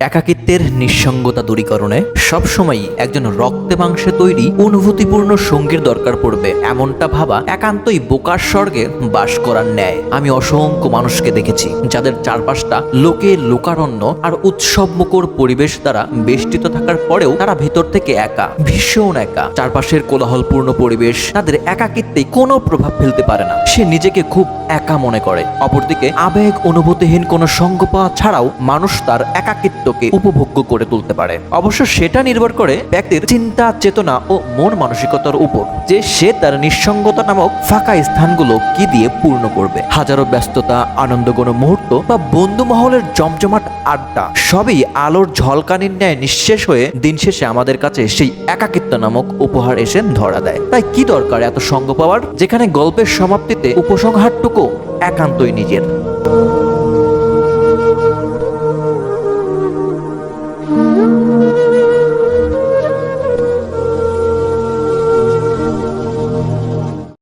একাকিত্বের নিঃসঙ্গতা দূরীকরণে সবসময়ই একজন রক্তে মাংসে তৈরি অনুভূতিপূর্ণ সঙ্গীর দরকার পড়বে, এমনটা ভাবা একান্তই বোকার স্বর্গে বাস করার ন্যায়। আমি অসংখ্য মানুষকে দেখেছি যাদের চারপাশটা লোকে লোকারণ্য আর উৎসবমুখর পরিবেশ দ্বারা বেষ্টিত থাকার পরেও তারা ভেতর থেকে একা, ভীষণ একা। চারপাশের কোলাহলপূর্ণ পরিবেশ তাদের একাকিত্বে কোনো প্রভাব ফেলতে পারে না। সে নিজেকে খুব একা মনে করে। অপরদিকে আবেগ অনুভূতিহীন কোনো সঙ্গ পাওয়া ছাড়াও মানুষ তার একাকিত্বকে উপভোগ্য করে তুলতে পারে। অবশ্য সেটা নির্ভর করে ব্যক্তির চিন্তা, চেতনা ও মন মানসিকতার উপর, যে সে তার নিঃসঙ্গতা নামক ফাঁকা স্থানগুলো কি দিয়ে পূর্ণ করবে। হাজারো ব্যস্ততা, আনন্দঘন মুহূর্ত বা বন্ধু মহলের জমজমাট আড্ডা সবই আলোর ঝলকানির ন্যায় নিঃশেষ হয়ে দিন শেষে আমাদের কাছে সেই একাকিত্ব নামক উপহার এসে ধরা দেয়। তাই কি দরকার এত সঙ্গ পাওয়ার, যেখানে গল্পের সমাপ্তিতে উপসংহারটুকু একান্তই নিজের। Mm-hmm.